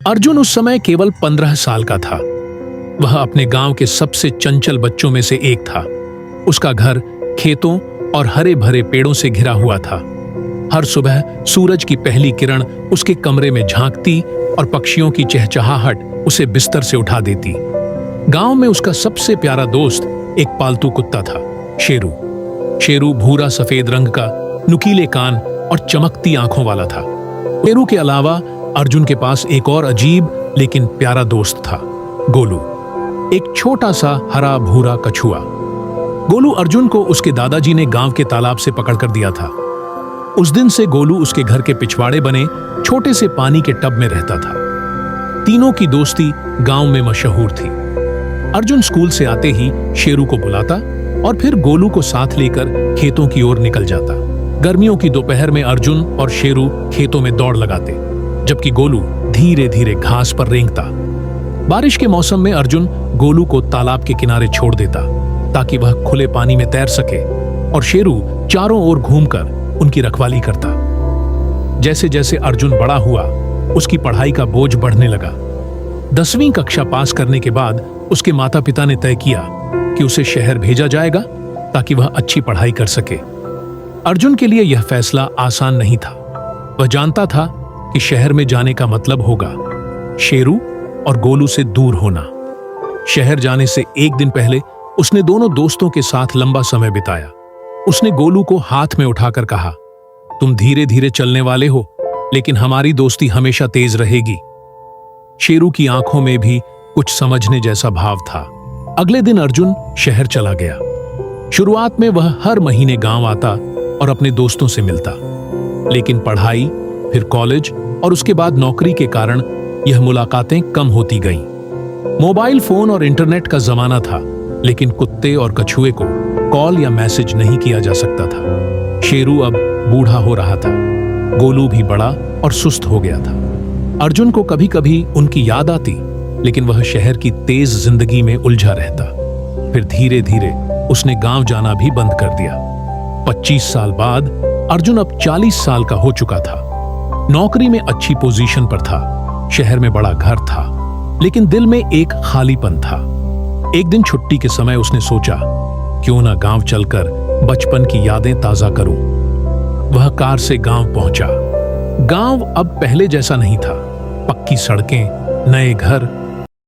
अर्जुन उस समय केवल 15 साल का था। वह अपने गांव के सबसे चंचल बच्चों में से एक था। उसका घर खेतों और हरे भरे पेड़ों से घिरा हुआ था। हर सुबह सूरज की पहली किरण उसके कमरे में झांकती और पक्षियों की चहचहाहट उसे बिस्तर से उठा देती। गांव में उसका सबसे प्यारा दोस्त एक पालतू कुत्ता था, शेरू। शेरू भूरा सफेद रंग का, नुकीले कान और चमकती आंखों वाला था। शेरू के अलावा अर्जुन के पास एक और अजीब लेकिन प्यारा दोस्त था, गोलू, एक छोटा सा हरा भूरा कछुआ। गोलू अर्जुन को उसके दादाजी ने गांव के तालाब से पकड़कर दिया था। उस दिन से गोलू उसके घर के पिछवाड़े बने छोटे से पानी के टब में रहता था। तीनों की दोस्ती गांव में मशहूर थी। अर्जुन स्कूल से आते ही शेरू को बुलाता और फिर गोलू को साथ लेकर खेतों की ओर निकल जाता। गर्मियों की दोपहर में अर्जुन और शेरू खेतों में दौड़ लगाते, जबकि गोलू धीरे धीरे घास पर रेंगता। बारिश के मौसम में अर्जुन गोलू को तालाब के किनारे छोड़ देता ताकि वह खुले पानी में तैर सके, और शेरू चारों ओर घूमकर उनकी रखवाली करता। जैसे जैसे अर्जुन बड़ा हुआ, उसकी पढ़ाई का बोझ बढ़ने लगा। 10वीं कक्षा पास करने के बाद उसके माता पिता ने तय किया कि उसे शहर भेजा जाएगा ताकि वह अच्छी पढ़ाई कर सके। अर्जुन के लिए यह फैसला आसान नहीं था। वह जानता था कि शहर में जाने का मतलब होगा शेरू और गोलू से दूर होना। शहर जाने से एक दिन पहले उसने दोनों दोस्तों के साथ लंबा समय बिताया। उसने गोलू को हाथ में उठाकर कहा, तुम धीरे धीरे चलने वाले हो, लेकिन हमारी दोस्ती हमेशा तेज रहेगी। शेरू की आंखों में भी कुछ समझने जैसा भाव था। अगले दिन अर्जुन शहर चला गया। शुरुआत में वह हर महीने गांव आता और अपने दोस्तों से मिलता, लेकिन पढ़ाई, फिर कॉलेज और उसके बाद नौकरी के कारण यह मुलाकातें कम होती गईं। मोबाइल फोन और इंटरनेट का जमाना था, लेकिन कुत्ते और कछुए को कॉल या मैसेज नहीं किया जा सकता था। शेरू अब बूढ़ा हो रहा था, गोलू भी बड़ा और सुस्त हो गया था। अर्जुन को कभी कभी उनकी याद आती, लेकिन वह शहर की तेज जिंदगी में उलझा रहता। फिर धीरे धीरे उसने गांव जाना भी बंद कर दिया। 25 साल बाद अर्जुन अब 40 साल का हो चुका था। नौकरी में अच्छी पोजीशन पर था, शहर में बड़ा घर था, लेकिन दिल में एक खालीपन था। एक दिन छुट्टी के समय उसने सोचा, क्यों ना गांव चलकर बचपन की यादें ताजा करूं। वह कार से गांव पहुंचा। गांव अब पहले जैसा नहीं था। पक्की सड़कें, नए घर